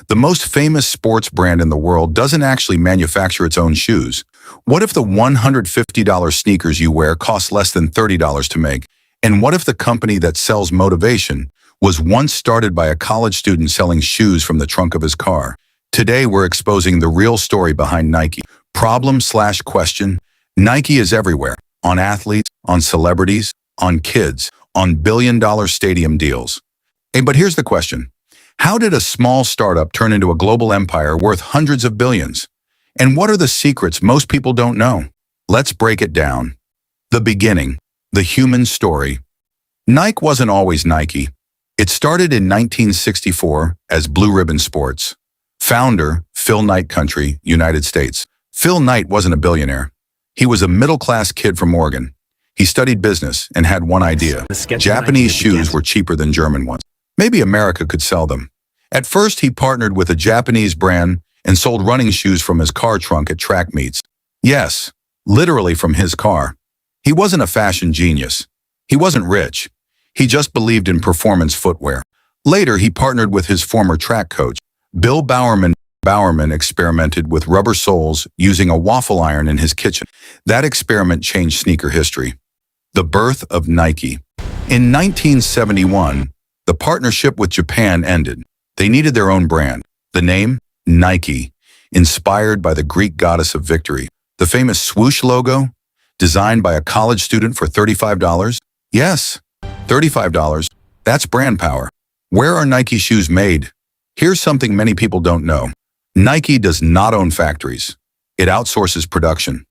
The most famous sports brand in the world doesn't actually manufacture its own shoes. What if the $150 sneakers you wear cost less than $30 to make? And what if the company that sells motivation was once started by a college student selling shoes from the trunk of his car? Today, we're exposing the real story behind Nike. Problem/question. Nike is everywhere. On athletes, on celebrities, on kids, on billion-dollar stadium deals. Hey, but here's the question. How did a small startup turn into a global empire worth hundreds of billions? And what are the secrets most people don't know? Let's break it down. The beginning, the human story. Nike wasn't always Nike. It started in 1964 as Blue Ribbon Sports. Founder, Phil Knight Country, United States. Phil Knight wasn't a billionaire. He was a middle-class kid from Oregon. He studied business and had one idea. Japanese shoes were cheaper than German ones. Maybe America could sell them. At first, he partnered with a Japanese brand and sold running shoes from his car trunk at track meets. Yes, literally from his car. He wasn't a fashion genius. He wasn't rich. He just believed in performance footwear. Later, he partnered with his former track coach, Bill Bowerman. Bowerman experimented with rubber soles using a waffle iron in his kitchen. That experiment changed sneaker history. The birth of Nike. In 1971, the partnership with Japan ended. They needed their own brand. The name? Nike, inspired by the Greek goddess of victory. The famous swoosh logo, designed by a college student for $35? Yes, $35. That's brand power. Where are Nike shoes made? Here's something many people don't know. Nike does not own factories. It outsources production.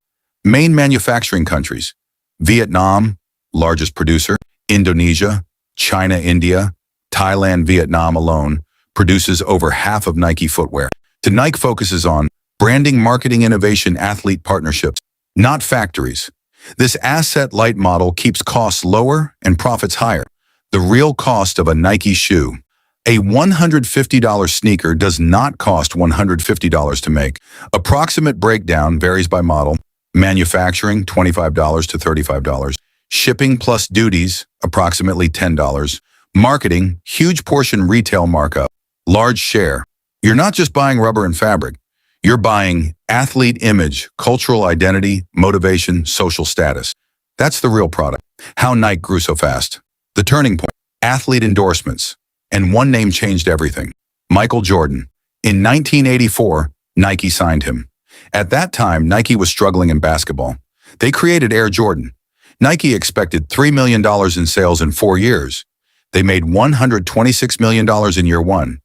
Main manufacturing countries: Vietnam, largest producer; Indonesia, China, India, Thailand. Vietnam alone produces over half of Nike footwear. Nike focuses on branding, marketing, innovation, athlete partnerships, not factories. This asset-light model keeps costs lower and profits higher. The real cost of a Nike shoe. A $150 sneaker does not cost $150 to make. Approximate breakdown varies by model. Manufacturing, $25 to $35. Shipping plus duties, approximately $10. Marketing, huge portion retail markup. Large share. You're not just buying rubber and fabric. You're buying athlete image, cultural identity, motivation, social status. That's the real product. How Nike grew so fast. The turning point. Athlete endorsements. And one name changed everything. Michael Jordan. In 1984, Nike signed him. At that time, Nike was struggling in basketball. They created Air Jordan. Nike expected $3 million in sales in 4 years. They made $126 million in year one.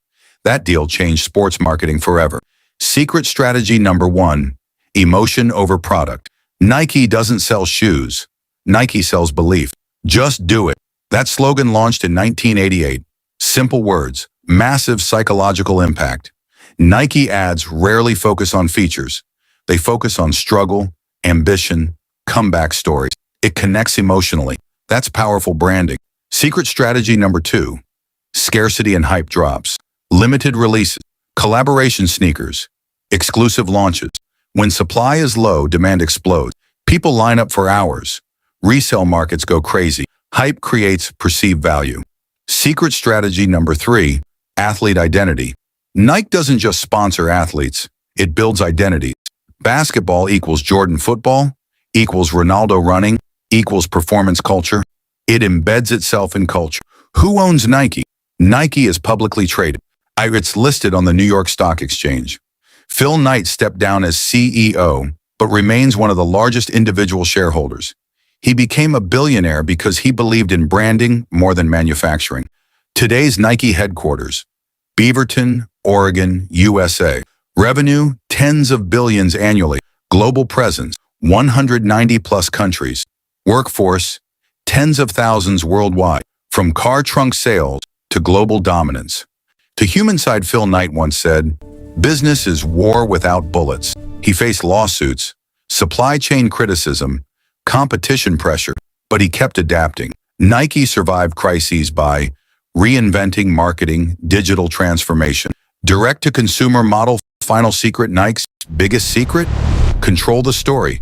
That deal changed sports marketing forever. Secret strategy number 1, emotion over product. Nike doesn't sell shoes. Nike sells belief. Just do it. That slogan launched in 1988. Simple words, massive psychological impact. Nike ads rarely focus on features. They focus on struggle, ambition, comeback stories. It connects emotionally. That's powerful branding. Secret strategy number 2, scarcity and hype drops. Limited releases, collaboration sneakers, exclusive launches. When supply is low, demand explodes. People line up for hours. Resale markets go crazy. Hype creates perceived value. Secret strategy number 3, athlete identity. Nike doesn't just sponsor athletes, it builds identities. Basketball equals Jordan football, equals Ronaldo running, equals performance culture. It embeds itself in culture. Who owns Nike? Nike is publicly traded. It's listed on the New York Stock Exchange. Phil Knight stepped down as CEO, but remains one of the largest individual shareholders. He became a billionaire because he believed in branding more than manufacturing. Today's Nike headquarters, Beaverton, Oregon, USA. Revenue, tens of billions annually. Global presence, 190 plus countries. Workforce, tens of thousands worldwide. From car trunk sales to global dominance. To human side, Phil Knight once said, "Business is war without bullets." He faced lawsuits, supply chain criticism, competition pressure, but he kept adapting. Nike survived crises by reinventing marketing, digital transformation, direct-to-consumer model. Final secret, Nike's biggest secret? Control the story.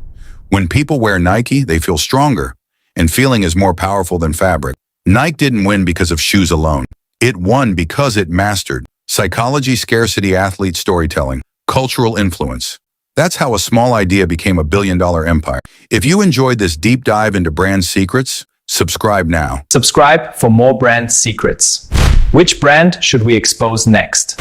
When people wear Nike, they feel stronger, and feeling is more powerful than fabric. Nike didn't win because of shoes alone. It won because it mastered Psychology, scarcity, athlete storytelling, cultural influence. That's how a small idea became a billion-dollar empire. If you enjoyed this deep dive into brand secrets, subscribe now. Subscribe for more brand secrets. Which brand should we expose next?